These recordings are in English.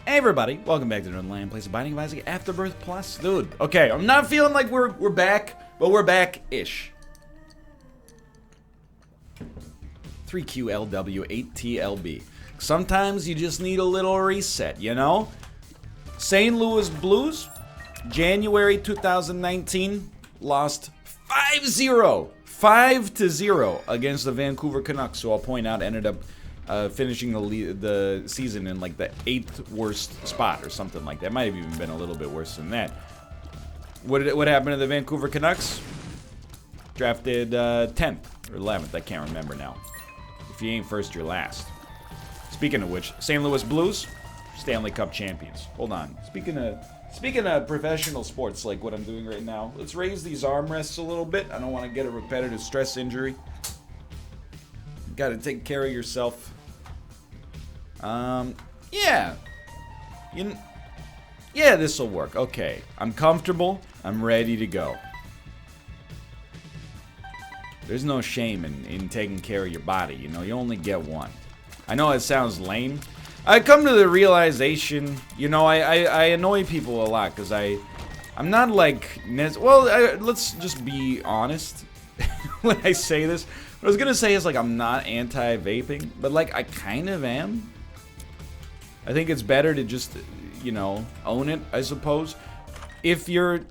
Hey everybody, welcome back to Northernlion, place of Binding of Isaac Afterbirth Plus. Dude, okay, I'm not feeling like we're back, but we're back-ish. 3QLW8TLB. Sometimes you just need a little reset, you know? St. Louis Blues, January 2019, lost 5-0. 5-0 against the Vancouver Canucks, who I'll point out ended up finishing the season in like the 8th worst spot or something like that. Might have even been a little bit worse than that. What happened to the Vancouver Canucks? Drafted 10th or 11th, I can't remember now. If you ain't first, you're last. Speaking of which, St. Louis Blues, Stanley Cup champions. Hold on. Speaking of professional sports, like what I'm doing right now, let's raise these armrests a little bit. I don't want to get a repetitive stress injury. Got to take care of yourself. Yeah. Yeah, this will work. Okay. I'm comfortable. I'm ready to go. There's no shame in taking care of your body. You know, you only get one. I know it sounds lame. I come to the realization, you know, I annoy people a lot because I'm not like, let's just be honest when I say this. What I was gonna say is like I'm not anti-vaping, but like I kind of am. I think it's better to just, you know, own it, I suppose. If you're,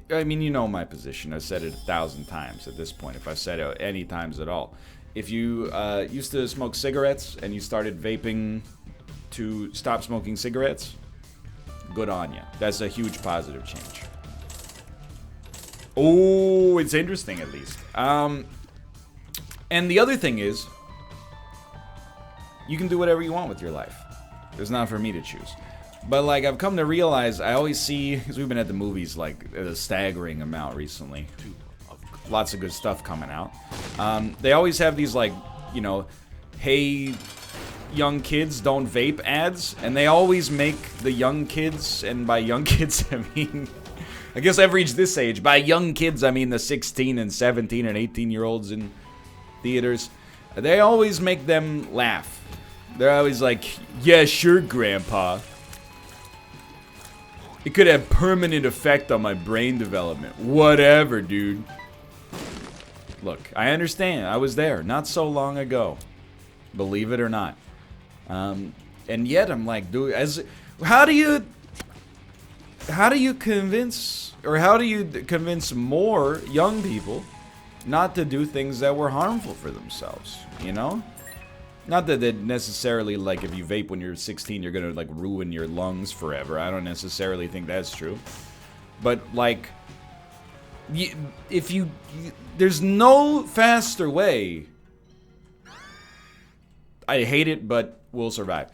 I mean, you know my position. I've said it 1,000 times at this point, if I've said it any times at all. If you used to smoke cigarettes and you started vaping to stop smoking cigarettes, good on you. That's a huge positive change. Oh, it's interesting at least. And the other thing is, you can do whatever you want with your life. It's not for me to choose. But like I've come to realize, I always see, because we've been at the movies like a staggering amount recently. Lots of good stuff coming out. They always have these like, you know, hey, young kids don't vape ads. And they always make the young kids, and by young kids I mean, I guess I've reached this age. By young kids I mean the 16 and 17 and 18-year-olds in theaters. They always make them laugh. They're always like, yeah, sure, Grandpa. It could have permanent effect on my brain development. Whatever, dude. Look, I understand. I was there not so long ago. Believe it or not. And yet I'm like, dude, how do you convince more young people not to do things that were harmful for themselves, you know? Not that necessarily, like, if you vape when you're 16, you're gonna, like, ruin your lungs forever. I don't necessarily think that's true. But, like, there's no faster way. I hate it, but we'll survive.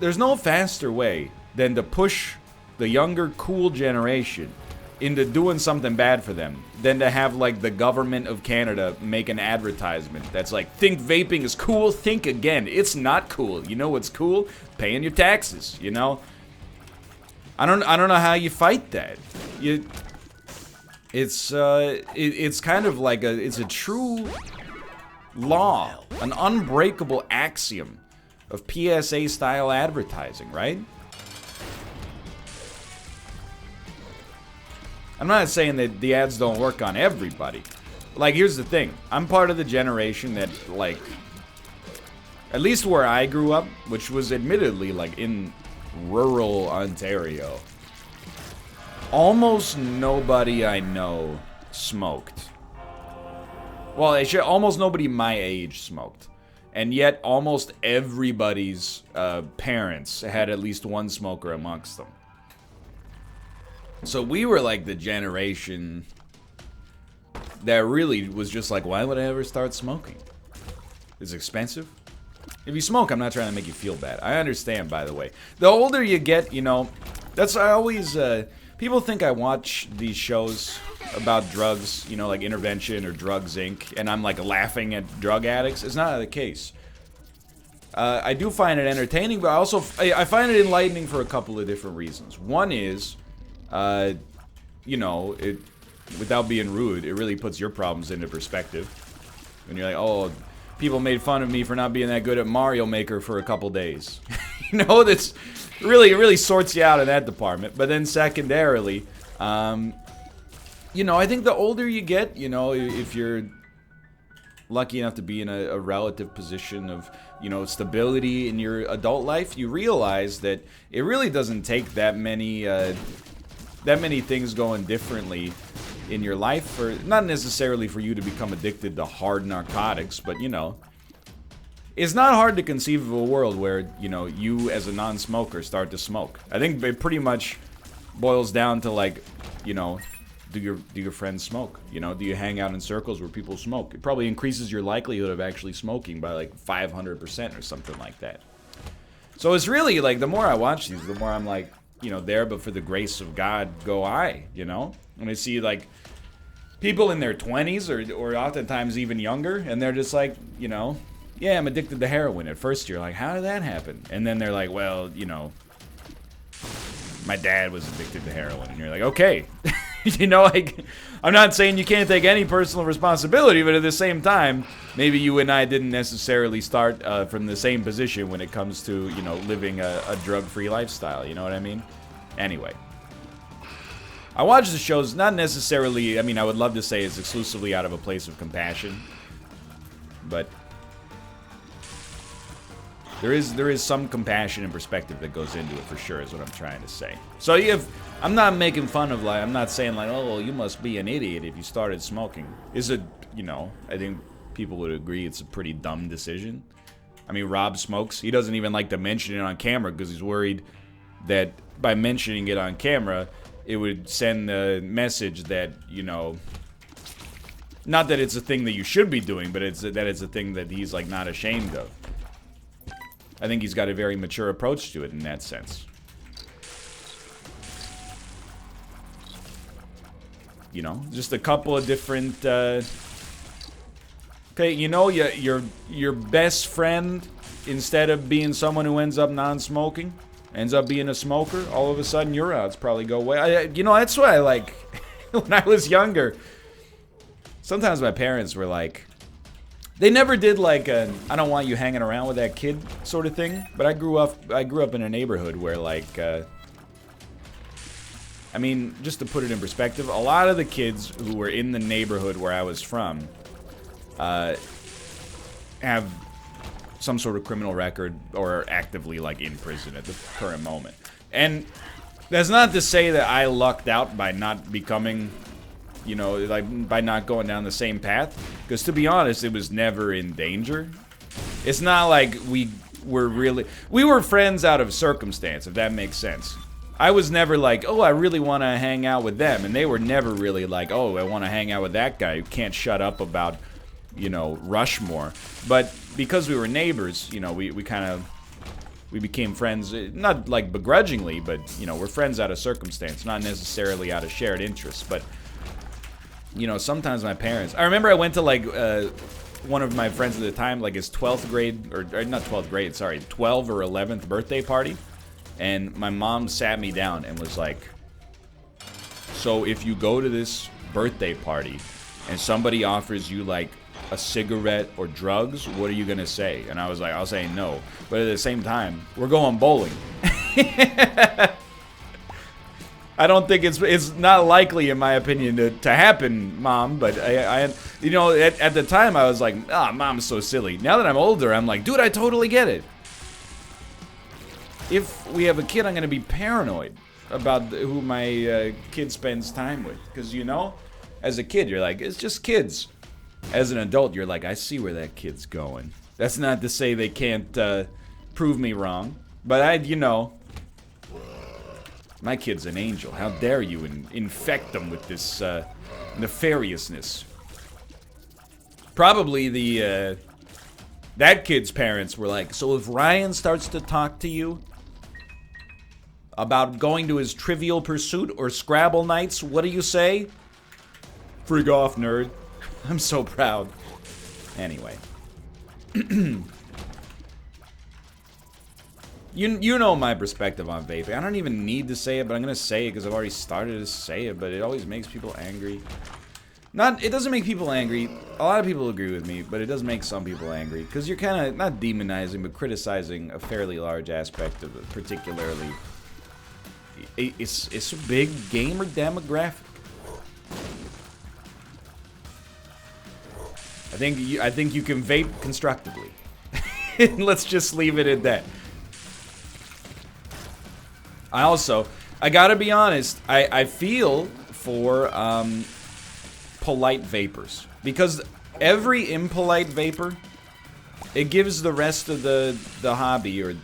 There's no faster way than to push the younger, cool generation into doing something bad for them than to have like the government of Canada make an advertisement that's like, think vaping is cool, think again. It's not cool. You know what's cool? Paying your taxes, you know? I don't know how you fight that. It's kind of like it's a true law, an unbreakable axiom of PSA style advertising, right? I'm not saying that the ads don't work on everybody. Like, here's the thing. I'm part of the generation that, like, at least where I grew up, which was admittedly, like, in rural Ontario, almost nobody I know smoked. Well, almost nobody my age smoked. And yet, almost everybody's parents had at least one smoker amongst them. So we were like the generation that really was just like, why would I ever start smoking? It's expensive. If you smoke, I'm not trying to make you feel bad. I understand, by the way. The older you get, you know, I always, people think I watch these shows about drugs, you know, like Intervention or Drugs Inc., and I'm like laughing at drug addicts. It's not the case. I do find it entertaining, but I find it enlightening for a couple of different reasons. One is, you know, without being rude, it really puts your problems into perspective. When you're like, oh, people made fun of me for not being that good at Mario Maker for a couple days. You know, It really sorts you out in that department. But then secondarily, you know, I think the older you get, you know, if you're lucky enough to be in a relative position of, you know, stability in your adult life, you realize that it really doesn't take that many things going differently in your life for, not necessarily for you to become addicted to hard narcotics, but, you know, it's not hard to conceive of a world where, you know, you as a non-smoker start to smoke. I think it pretty much boils down to, like, you know, do your friends smoke? You know, do you hang out in circles where people smoke? It probably increases your likelihood of actually smoking by like 500% or something like that. So it's really like, the more I watch these, the more I'm like, you know, there but for the grace of God go I, you know? And I see like people in their 20s or oftentimes even younger, and they're just like, you know, yeah, I'm addicted to heroin. At first you're like, how did that happen? And then they're like, well, you know, my dad was addicted to heroin. And you're like, okay. You know, like, I'm not saying you can't take any personal responsibility, but at the same time, maybe you and I didn't necessarily start from the same position when it comes to, you know, living a drug-free lifestyle. You know what I mean? Anyway. I watch the shows not necessarily, I mean, I would love to say it's exclusively out of a place of compassion. But there is some compassion and perspective that goes into it for sure, is what I'm trying to say. So I'm not making fun of, like, I'm not saying like, oh, well, you must be an idiot if you started smoking. Is it, you know, I think people would agree it's a pretty dumb decision. I mean, Rob smokes. He doesn't even like to mention it on camera because he's worried that by mentioning it on camera, it would send the message that, you know, not that it's a thing that you should be doing, but that it's a thing that he's, like, not ashamed of. I think he's got a very mature approach to it in that sense. You know, just a couple of different, okay, you know, your best friend, instead of being someone who ends up non-smoking, ends up being a smoker, all of a sudden your odds probably go away. You know, that's why I like, when I was younger, sometimes my parents were like, they never did like a, I don't want you hanging around with that kid sort of thing, but I grew up in a neighborhood where, like, I mean, just to put it in perspective, a lot of the kids who were in the neighborhood where I was from have some sort of criminal record or are actively, like, in prison at the current moment. And that's not to say that I lucked out by not becoming, you know, like, by not going down the same path. Because to be honest, it was never in danger. It's not like we were friends out of circumstance, if that makes sense. I was never like, oh, I really want to hang out with them. And they were never really like, oh, I want to hang out with that guy who can't shut up about, you know, Rushmore. But because we were neighbors, you know, we became friends, not like begrudgingly, but, you know, we're friends out of circumstance, not necessarily out of shared interests. But, you know, sometimes my parents, I remember I went to, like, one of my friends at the time, like, his 12th grade, or not 12th grade, sorry, 12 or 11th birthday party. And my mom sat me down and was like, so if you go to this birthday party and somebody offers you, like, a cigarette or drugs, what are you gonna say? And I was like, I'll say no. But at the same time, we're going bowling. I don't think it's not likely, in my opinion, to happen, Mom. But I you know, at the time I was like, ah, Mom's so silly. Now that I'm older, I'm like, dude, I totally get it. If we have a kid, I'm gonna be paranoid about who my kid spends time with, because, you know, as a kid, you're like, it's just kids. As an adult, you're like, I see where that kid's going. That's not to say they can't prove me wrong, but you know, my kid's an angel. How dare you infect them with this nefariousness? Probably that kid's parents were like, so if Ryan starts to talk to you about going to his Trivial Pursuit or Scrabble nights, what do you say? Frig off, nerd. I'm so proud. Anyway. You know my perspective on vaping. I don't even need to say it, but I'm gonna say it because I've already started to say it, but it always makes people angry. It doesn't make people angry. A lot of people agree with me, but it does make some people angry. Because you're kind of, not demonizing, but criticizing a fairly large aspect of it, particularly. It's a big gamer demographic. I think you can vape constructively. Let's just leave it at that. I gotta be honest, I feel for polite vapors, because every impolite vapor, it gives the rest of the hobby or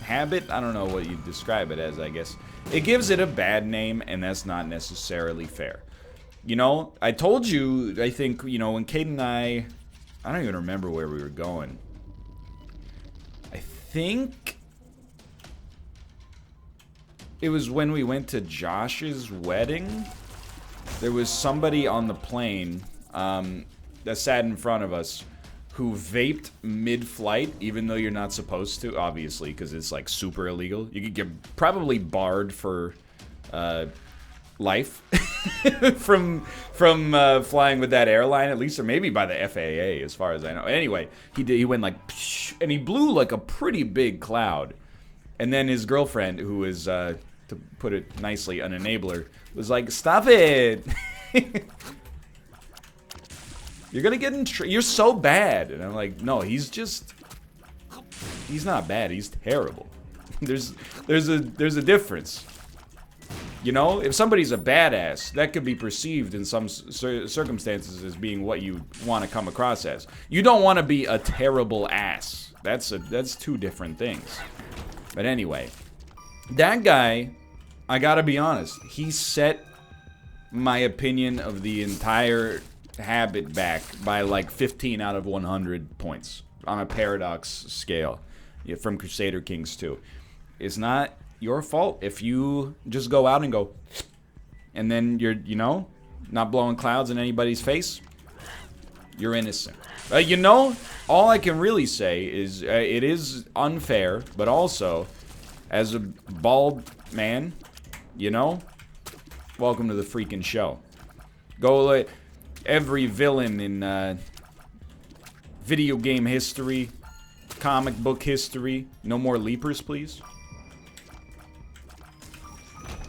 habit, I don't know what you describe it as, I guess, it gives it a bad name, and that's not necessarily fair. You know, I told you, I think, you know, when Kate and I don't even remember where we were going. I think it was when we went to Josh's wedding. There was somebody on the plane that sat in front of us who vaped mid-flight, even though you're not supposed to, obviously, because it's like super illegal. You could get probably barred for life from flying with that airline, at least, or maybe by the FAA, as far as I know. Anyway, he went like, psh, and he blew like a pretty big cloud. And then his girlfriend, who was, to put it nicely, an enabler, was like, "Stop it! You're gonna get in you're so bad." And I'm like, "No, he's not bad. He's terrible." There's a difference. You know, if somebody's a badass, that could be perceived in some circumstances as being what you want to come across as. You don't want to be a terrible ass. That's two different things. But anyway, that guy, I gotta be honest, he set my opinion of the entire habit back by like 15 out of 100 points on a paradox scale, from Crusader Kings 2. It's not your fault if you just go out and go, and then you're, you know, not blowing clouds in anybody's face. You're innocent. You know, all I can really say is it is unfair, but also, as a bald man, you know, welcome to the freaking show. Go let every villain in video game history, comic book history, no more leapers, please.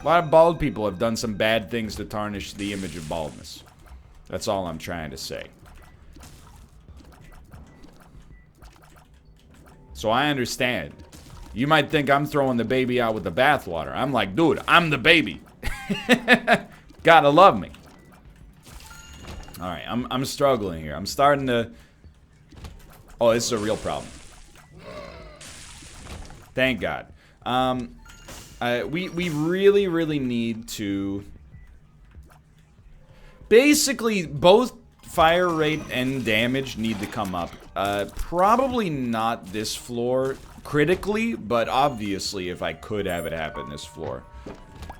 A lot of bald people have done some bad things to tarnish the image of baldness. That's all I'm trying to say. So I understand. You might think I'm throwing the baby out with the bathwater. I'm like, dude, I'm the baby. Gotta love me. Alright, I'm struggling here. I'm starting to... Oh, this is a real problem. Thank God. We really, really need to... Basically, both fire rate and damage need to come up. Probably not this floor critically, but obviously if I could have it happen this floor,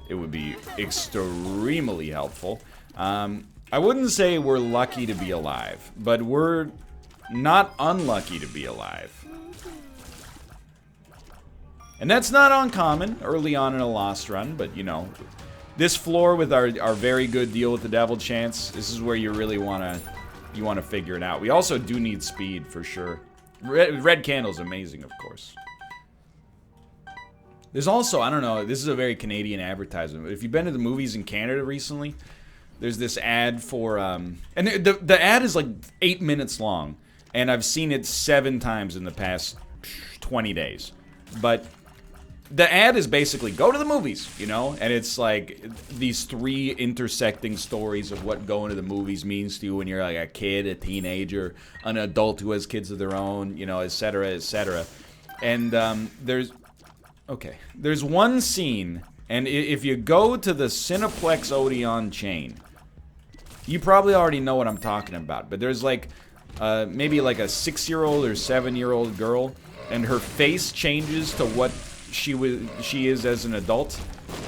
it would be extremely helpful. I wouldn't say we're lucky to be alive, but we're not unlucky to be alive. And that's not uncommon early on in a Lost run, but you know, this floor with our very good deal with the Devil Chance, this is where you really want to figure it out. We also do need speed for sure. Red Candle's amazing, of course. There's also, I don't know, this is a very Canadian advertisement, but if you've been to the movies in Canada recently, there's this ad for, and the ad is like 8 minutes long, and I've seen it 7 times in the past 20 days. But the ad is basically, go to the movies, you know? And it's like these 3 intersecting stories of what going to the movies means to you when you're like a kid, a teenager, an adult who has kids of their own, you know, etc., etc. And there's one scene, and if you go to the Cineplex Odeon chain, you probably already know what I'm talking about, but there's like maybe like a 6-year-old or 7-year-old girl, and her face changes to what she is as an adult,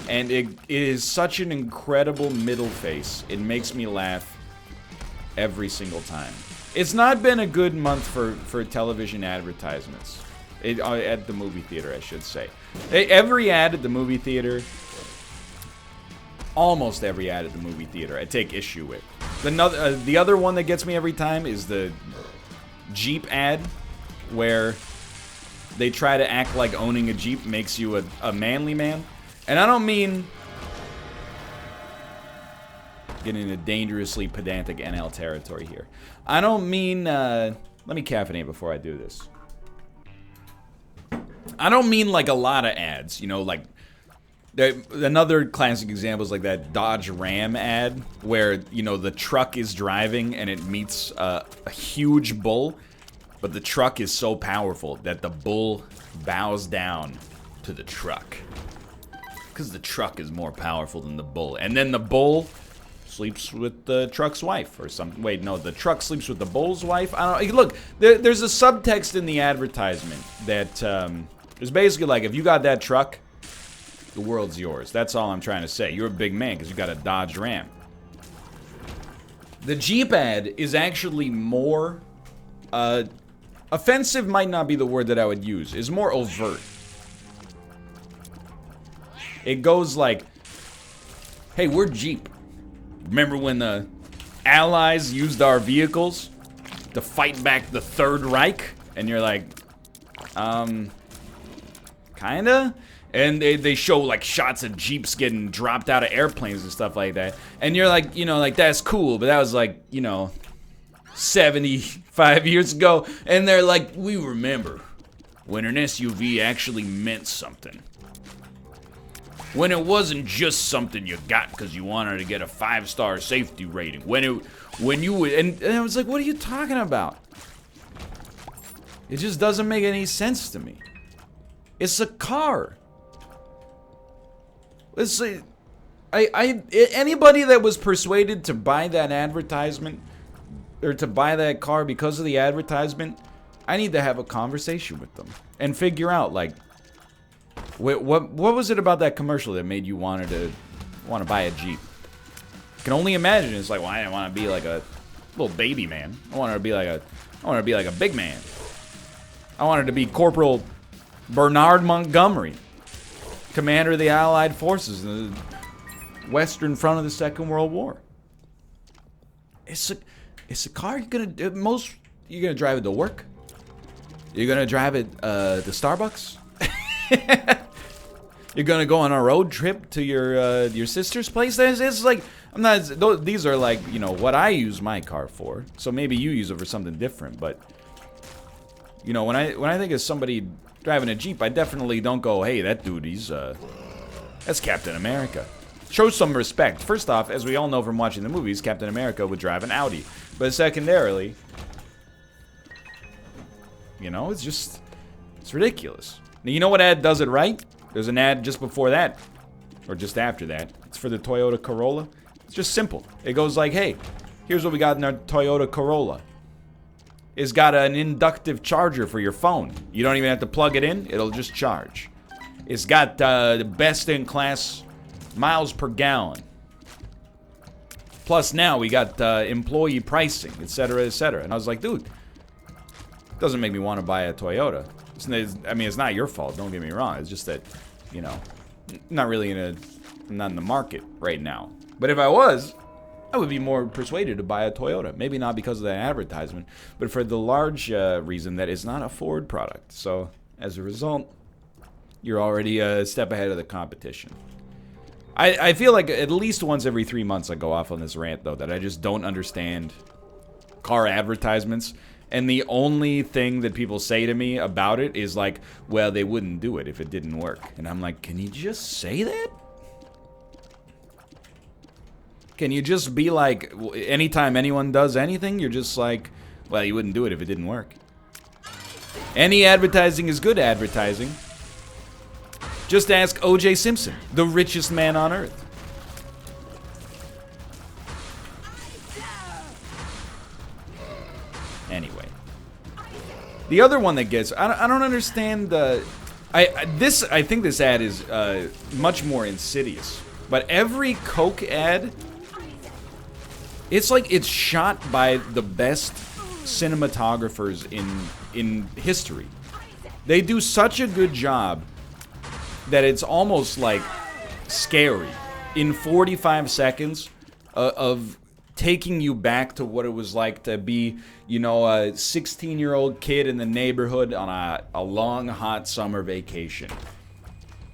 and it is such an incredible middle face. It makes me laugh every single time. It's not been a good month for television advertisements. At the movie theater, I should say. Every ad at the movie theater, almost every ad at the movie theater, I take issue with. The other one that gets me every time is the Jeep ad, where they try to act like owning a Jeep makes you a manly man. And I don't mean getting into dangerously pedantic NL territory here. I don't mean, let me caffeinate before I do this. I don't mean like a lot of ads, you know, like, another classic example is like that Dodge Ram ad, where, you know, the truck is driving and it meets a huge bull, but the truck is so powerful that the bull bows down to the truck. Because the truck is more powerful than the bull. And then the bull sleeps with the truck's wife or something. Wait, no, the truck sleeps with the bull's wife? I don't know. Look, there's a subtext in the advertisement that is basically like, if you got that truck, the world's yours. That's all I'm trying to say. You're a big man because you got a Dodge Ram. The Jeep ad is actually more... offensive might not be the word that I would use. It's more overt. It goes like, hey, we're Jeep. Remember when the Allies used our vehicles to fight back the Third Reich? And you're like, kinda? And they show like shots of Jeeps getting dropped out of airplanes and stuff like that. And you're like, you know, like that's cool, but that was like, you know, 75 years ago. And they're like, we remember when an SUV actually meant something. When it wasn't just something you got because you wanted to get a 5-star safety rating. When you would, and I was like, what are you talking about? It just doesn't make any sense to me. It's a car. Let's say, anybody that was persuaded to buy that advertisement or to buy that car because of the advertisement, I need to have a conversation with them and figure out like, what was it about that commercial that made you want to buy a Jeep? I can only imagine. It's like, well, I didn't want to be like a little baby man. I wanted to be like a big man. I wanted to be Corporal Bernard Montgomery, commander of the Allied forces in the Western Front of the Second World War. It's a car. You're gonna drive it to work. You're gonna drive it to Starbucks. You're gonna go on a road trip to your sister's place. It's like, I'm not. These are like, you know, what I use my car for. So maybe you use it for something different. But you know, when I think of somebody driving a Jeep, I definitely don't go, hey, that dude, that's Captain America. Show some respect. First off, as we all know from watching the movies, Captain America would drive an Audi. But secondarily, you know, it's ridiculous. Now, you know what ad does it right? There's an ad just before that, or just after that. It's for the Toyota Corolla. It's just simple. It goes like, hey, here's what we got in our Toyota Corolla. It's got an inductive charger for your phone. You don't even have to plug it in. It'll just charge. It's got the best-in-class miles per gallon. Plus now we got employee pricing, etc., etc. And I was like, dude, it doesn't make me want to buy a Toyota. It's not your fault, don't get me wrong. It's just that, you know, I'm not in the market right now. But if I was, I would be more persuaded to buy a Toyota. Maybe not because of that advertisement, but for the large reason that it's not a Ford product. So, as a result, you're already a step ahead of the competition. I feel like at least once every 3 months I go off on this rant, though, that I just don't understand car advertisements. And the only thing that people say to me about it is like, well, they wouldn't do it if it didn't work. And I'm like, can you just say that? Can you just be like, anytime anyone does anything, you're just like, well, you wouldn't do it if it didn't work. Any advertising is good advertising. Just ask O.J. Simpson, the richest man on earth. Anyway. The other one that gets, I don't understand, I think this ad is much more insidious. But every Coke ad, it's like it's shot by the best cinematographers in history. They do such a good job that it's almost like scary. In 45 seconds of taking you back to what it was like to be, you know, a 16-year-old kid in the neighborhood on a long, hot summer vacation.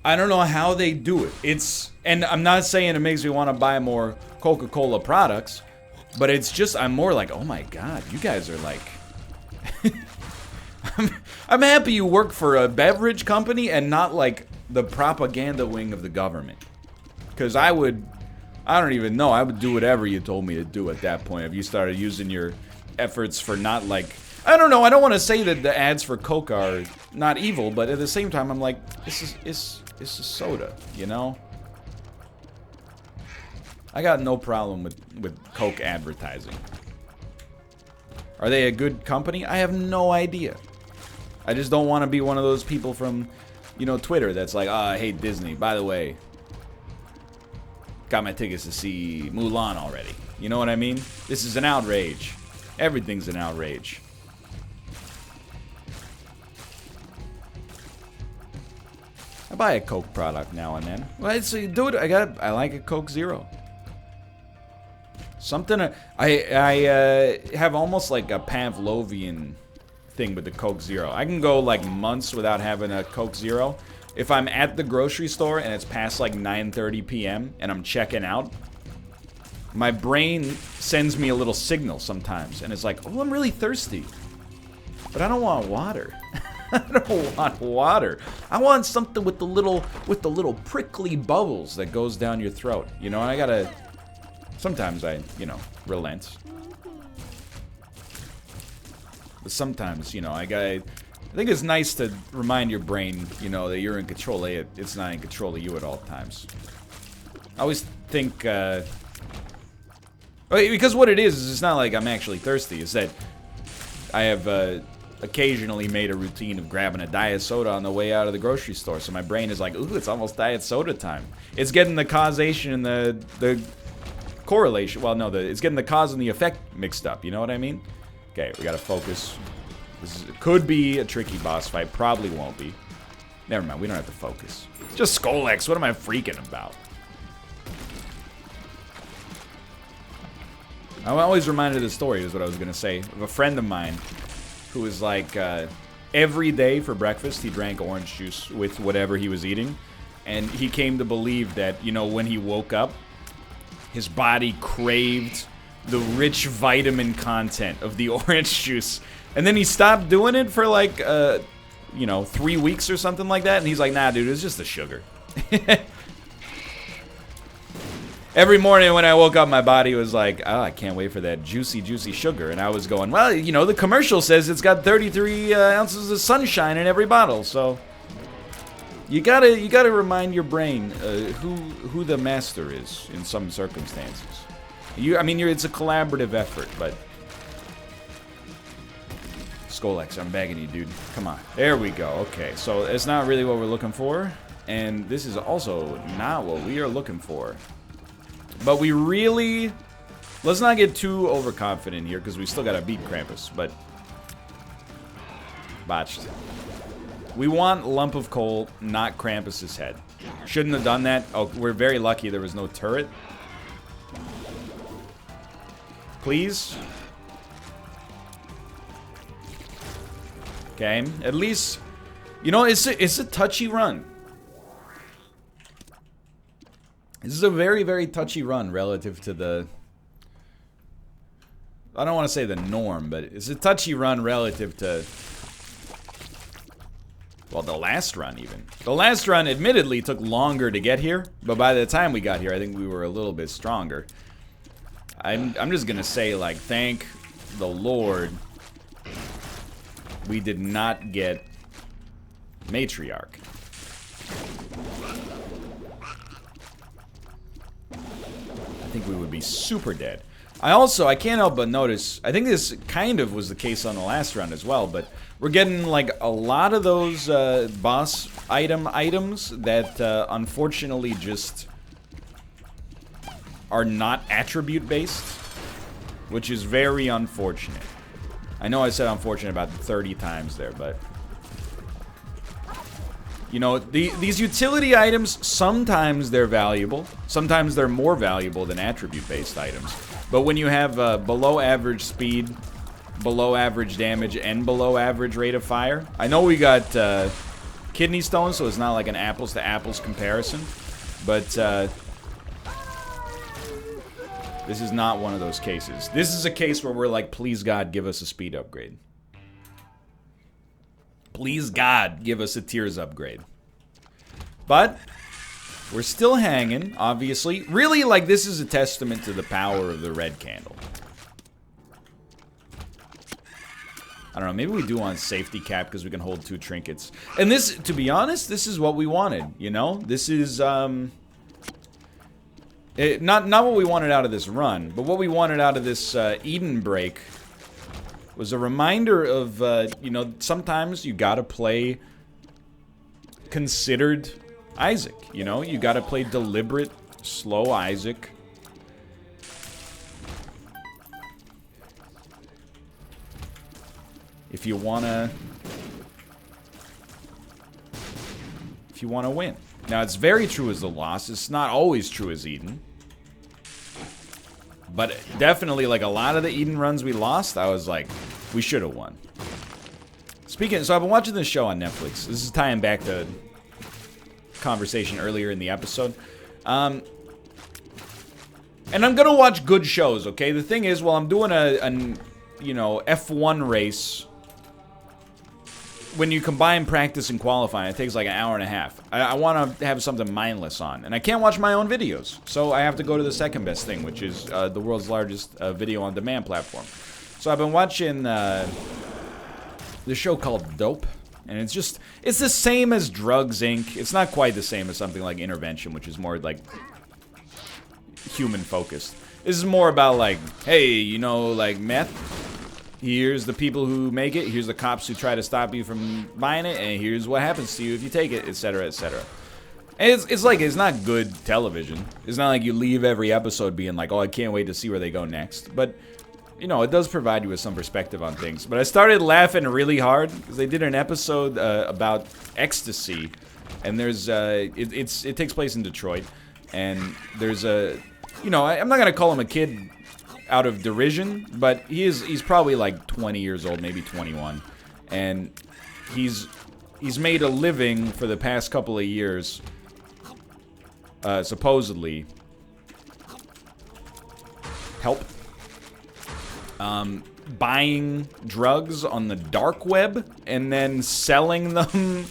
I don't know how they do it. And I'm not saying it makes me want to buy more Coca-Cola products, but it's just, I'm more like, oh my God, you guys are like, I'm happy you work for a beverage company and not like the propaganda wing of the government. Because I don't even know, I would do whatever you told me to do at that point if you started using your efforts for not like, I don't know, I don't want to say that the ads for Coke are not evil, but at the same time I'm like, this is soda, you know? I got no problem with Coke advertising. Are they a good company? I have no idea. I just don't want to be one of those people from, you know, Twitter that's like, I hate Disney. By the way, got my tickets to see Mulan already. You know what I mean? This is an outrage. Everything's an outrage. I buy a Coke product now and then. Well, dude, I like a Coke Zero. Something I have almost like a Pavlovian thing with the Coke Zero. I can go like months without having a Coke Zero. If I'm at the grocery store and it's past like 9:30 p.m. and I'm checking out, my brain sends me a little signal sometimes, and it's like, oh, I'm really thirsty, but I don't want water. I don't want water. I want something with the little prickly bubbles that goes down your throat. You know, and I gotta. Sometimes I, you know, relent. But sometimes, you know, I think it's nice to remind your brain, you know, that you're in control of it. It's not in control of you at all times. I always think, because what it is it's not like I'm actually thirsty. It's that I have occasionally made a routine of grabbing a diet soda on the way out of the grocery store. So my brain is like, ooh, it's almost diet soda time. It's getting the causation and the correlation. Well, no, it's getting the cause and the effect mixed up. You know what I mean? Okay, we gotta focus. It could be a tricky boss fight. Probably won't be. Never mind, we don't have to focus. It's just Skolex. What am I freaking about? I'm always reminded of the story, is what I was gonna say, of a friend of mine who was like, every day for breakfast he drank orange juice with whatever he was eating. And he came to believe that, you know, when he woke up, his body craved the rich vitamin content of the orange juice. And then he stopped doing it for like, you know, 3 weeks or something like that. And he's like, nah, dude, it's just the sugar. Every morning when I woke up, my body was like, oh, I can't wait for that juicy, juicy sugar. And I was going, well, you know, the commercial says it's got 33 ounces of sunshine in every bottle. So you gotta remind your brain who the master is in some circumstances. I mean, it's a collaborative effort, but Skolex, I'm begging you, dude. Come on. There we go. Okay, so it's not really what we're looking for, and this is also not what we are looking for. But we really... Let's not get too overconfident here, because we still gotta beat Krampus, but... Botched. We want Lump of Coal, not Krampus's head. Shouldn't have done that. Oh, we're very lucky there was no turret. Please. Okay, at least, you know, it's a touchy run. This is a very, very touchy run relative to the... I don't want to say the norm, but it's a touchy run relative to... Well, the last run, even. The last run, admittedly, took longer to get here, but by the time we got here, I think we were a little bit stronger. I'm just gonna say, like, thank the Lord we did not get Matriarch. I think we would be super dead. I can't help but notice, I think this kind of was the case on the last round as well, but we're getting, like, a lot of those boss items that, unfortunately, just are not attribute-based, which is very unfortunate. I know I said unfortunate about 30 times there, but... You know, these utility items, sometimes they're valuable. Sometimes they're more valuable than attribute-based items. But when you have below average speed, below average damage, and below average rate of fire, I know we got kidney stones, so it's not like an apples to apples comparison, but this is not one of those cases. This is a case where we're like, please God, give us a speed upgrade. Please God, give us a tears upgrade. But we're still hanging, obviously. Really, like, this is a testament to the power of the red candle. I don't know, maybe we do want safety cap because we can hold 2 trinkets. And this, to be honest, this is what we wanted, you know? This is, not what we wanted out of this run, but what we wanted out of this Eden break was a reminder of, you know, sometimes you gotta play considered Isaac, you know? You gotta play deliberate, slow Isaac. If you wanna win. Now, it's very true as the loss. It's not always true as Eden. But definitely, like, a lot of the Eden runs we lost, I was like, we should have won. Speaking, so I've been watching this show on Netflix. This is tying back to conversation earlier in the episode. And I'm gonna watch good shows, okay? The thing is, while I'm doing a you know, F1 race, when you combine practice and qualifying, it takes like an hour and a half. I want to have something mindless on, and I can't watch my own videos, so I have to go to the second best thing, which is the world's largest video on demand platform. So I've been watching this show called Dope, and it's the same as Drugs Inc. It's not quite the same as something like Intervention, which is more like human focused. This is more about like, hey, you know, like meth. Here's the people who make it, here's the cops who try to stop you from buying it, and here's what happens to you if you take it, etc., etc. And it's like, it's not good television. It's not like you leave every episode being like, oh, I can't wait to see where they go next. But, you know, it does provide you with some perspective on things. But I started laughing really hard, because they did an episode about ecstasy, and there's, it takes place in Detroit, and there's a, you know, I'm not going to call him a kid out of derision, but he's probably like 20 years old, maybe 21, and he's made a living for the past couple of years, supposedly, buying drugs on the dark web and then selling them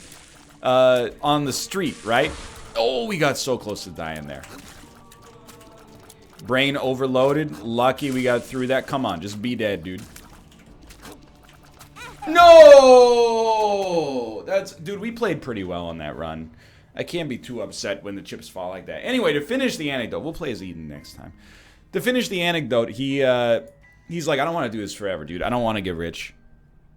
on the street, right? Oh, we got so close to dying there. Brain overloaded. Lucky we got through that. Come on, just be dead, dude. No! Dude, we played pretty well on that run. I can't be too upset when the chips fall like that. Anyway, to finish the anecdote, we'll play as Eden next time. To finish the anecdote, he's like, I don't want to do this forever, dude. I don't want to get rich.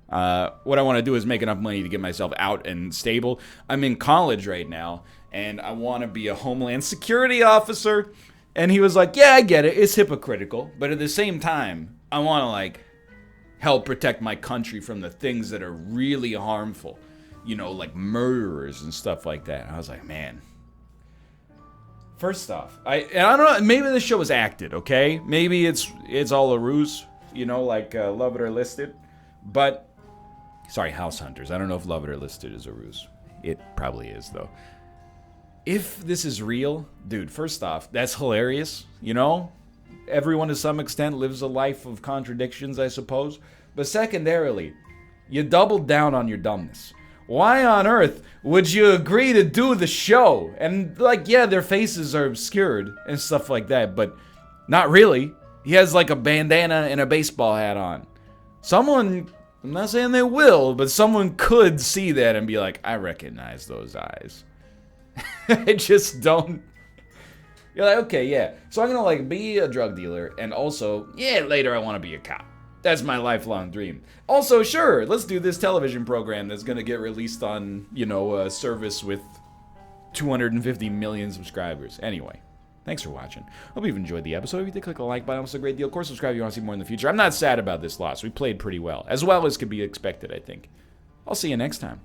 What I want to do is make enough money to get myself out and stable. I'm in college right now, and I want to be a Homeland Security officer. And he was like, yeah, I get it. It's hypocritical. But at the same time, I want to, like, help protect my country from the things that are really harmful. You know, like murderers and stuff like that. And I was like, man. First off, I don't know. Maybe this show was acted, okay? Maybe it's all a ruse. You know, like Love It or List It. But, sorry, House Hunters. I don't know if Love It or List It is a ruse. It probably is, though. If this is real, dude, first off, that's hilarious, you know? Everyone to some extent lives a life of contradictions, I suppose. But secondarily, you doubled down on your dumbness. Why on earth would you agree to do the show? And, like, yeah, their faces are obscured and stuff like that, but not really. He has, like, a bandana and a baseball hat on. Someone, I'm not saying they will, but someone could see that and be like, I recognize those eyes. I just don't. You're like, okay, yeah. So I'm gonna like be a drug dealer, and also, yeah, later I want to be a cop. That's my lifelong dream. Also, sure, let's do this television program that's gonna get released on, you know, a service with 250 million subscribers. Anyway, thanks for watching. Hope you've enjoyed the episode. If you did, click the like button. It's a great deal. Of course, subscribe if you want to see more in the future. I'm not sad about this loss. We played pretty well as could be expected, I think. I'll see you next time.